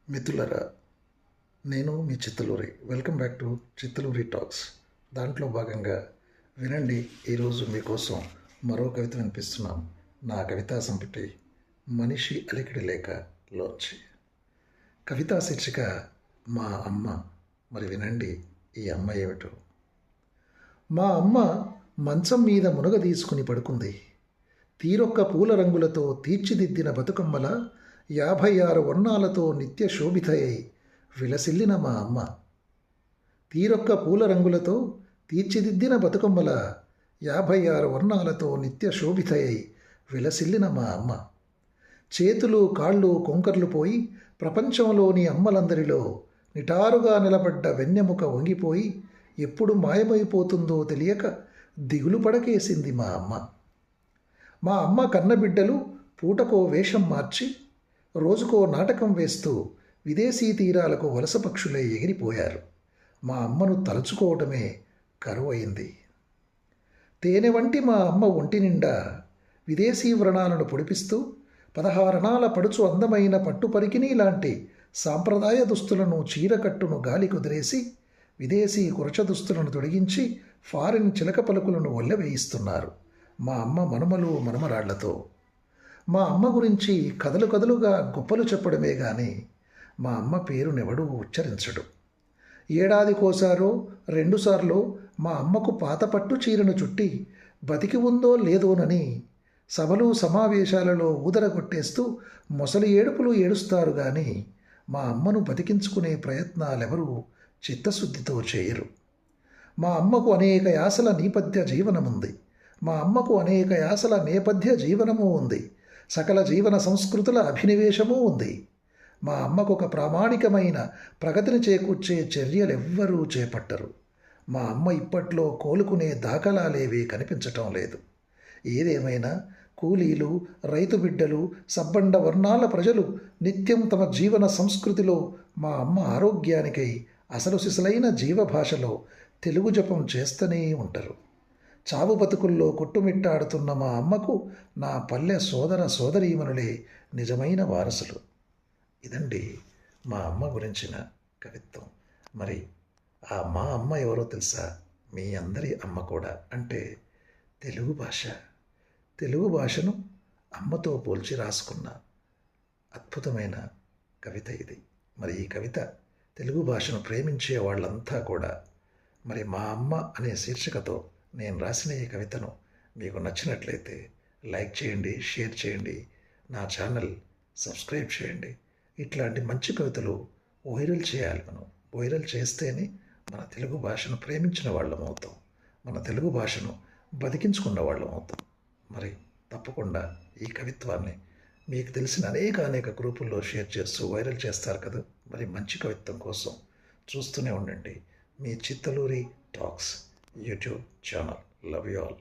మిత్రులరా, నేను మీ Chittaluri. Welcome back to Chittaluri talks. దాంట్లో భాగంగా వినండి, ఈరోజు మీకోసం మరో కవిత వినిపిస్తున్నాం. నా కవితా సంపుటి మనిషి అలికిడి లేఖలోంచి. కవితా శీర్షిక మా అమ్మ. మరి వినండి, ఈ అమ్మ ఏమిటో. మా అమ్మ మంచం మీద మునగ తీసుకుని పడుకుంది. తీరొక్క పూల రంగులతో తీర్చిదిద్దిన బతుకమ్మల 56 వర్ణాలతో నిత్య శోభితయై విలసిల్లిన మా అమ్మ. తీరొక్క పూల రంగులతో తీర్చిదిద్దిన బతుకమ్మల 56 వర్ణాలతో నిత్య శోభితయై విలసిల్లిన మా అమ్మ. చేతులు కాళ్ళు కొంకర్లు పోయి ప్రపంచంలోని అమ్మలందరిలో నిటారుగా నిలబడ్డ వెన్నెముక వంగిపోయి ఎప్పుడు మాయమైపోతుందో తెలియక దిగులు పడకేసింది మా అమ్మ. మా అమ్మ కన్నబిడ్డలు పూటకో వేషం మార్చి రోజుకో నాటకం వేస్తూ విదేశీ తీరాలకు వలస పక్షులై ఎగిరిపోయారు. మా అమ్మను తలుచుకోవటమే కరువయింది. తేనె వంటి మా అమ్మ ఒంటి నిండా విదేశీ వ్రణాలను పొడిపిస్తూ 16 అణాల పడుచు అందమైన పట్టుపరికినీ లాంటి సాంప్రదాయ దుస్తులను చీరకట్టును గాలి కుదిరేసి విదేశీ కురచ దుస్తులను తొలగించి ఫారిన్ చిలక పలుకులను ఒల్లెవేయిస్తున్నారు మా అమ్మ మనుమలు మనుమరాళ్లతో. మా అమ్మ గురించి కథలు కథలుగా గొప్పలు చెప్పడమే గాని మా అమ్మ పేరునెవడూ ఉచ్చరించడు. ఏడాదికోసారో 2 సార్లో మా అమ్మకు పాత పట్టు చీరను చుట్టి బతికి ఉందో లేదోనని సభలు సమావేశాలలో ఊదరగొట్టేస్తూ మొసలి ఏడుపులు ఏడుస్తారు గాని మా అమ్మను బతికించుకునే ప్రయత్నాలెవరూ చిత్తశుద్ధితో చేయరు. మా అమ్మకు అనేక యాసల నేపథ్య జీవనముంది. మా అమ్మకు అనేక యాసల నేపథ్య జీవనము ఉంది. సకల జీవన సంస్కృతుల అభినివేశమూ ఉంది. మా అమ్మకు ఒక ప్రామాణికమైన ప్రగతిని చేకూర్చే చర్యలెవ్వరూ చేపట్టరు. మా అమ్మ ఇప్పట్లో కోలుకునే దాఖలాలేవీ కనిపించటం లేదు. ఏదేమైనా కూలీలు, రైతు బిడ్డలు, సబ్బండ వర్ణాల ప్రజలు నిత్యం తమ జీవన సంస్కృతిలో మా అమ్మ ఆరోగ్యానికై అసలు సిసలైన జీవభాషలో తెలుగు జపం చేస్తూనే ఉంటారు. చావు బతుకుల్లో కొట్టుమిట్టాడుతున్న మా అమ్మకు నా పల్లె సోదర సోదరీమణులే నిజమైన వారసులు. ఇదండి మా అమ్మ గురించిన కవిత్వం. మరి ఆ మా అమ్మ ఎవరో తెలుసా? మీ అందరి అమ్మ కూడా. అంటే తెలుగు భాష. తెలుగు భాషను అమ్మతో పోల్చి రాసుకున్న అద్భుతమైన కవిత ఇది. మరి ఈ కవిత తెలుగు భాషను ప్రేమించే వాళ్ళంతా కూడా మరి మా అమ్మ అనే శీర్షికతో నేను రాసిన ఈ కవితను మీకు నచ్చినట్లయితే లైక్ చేయండి, షేర్ చేయండి, నా ఛానల్ సబ్స్క్రైబ్ చేయండి. ఇట్లాంటి మంచి కవితలు వైరల్ చేయాలి. మనం వైరల్ చేస్తేనే మన తెలుగు భాషను ప్రేమించిన వాళ్ళం అవుతాం, మన తెలుగు భాషను బతికించుకున్న వాళ్ళం అవుతాం. మరి తప్పకుండా ఈ కవిత్వాన్ని మీకు తెలిసిన అనేక గ్రూపుల్లో షేర్ చేస్తూ వైరల్ చేస్తారు కదా. మరి మంచి కవిత్వం కోసం చూస్తూనే ఉండండి మీ Chittaluri talks YouTube channel. Love you all.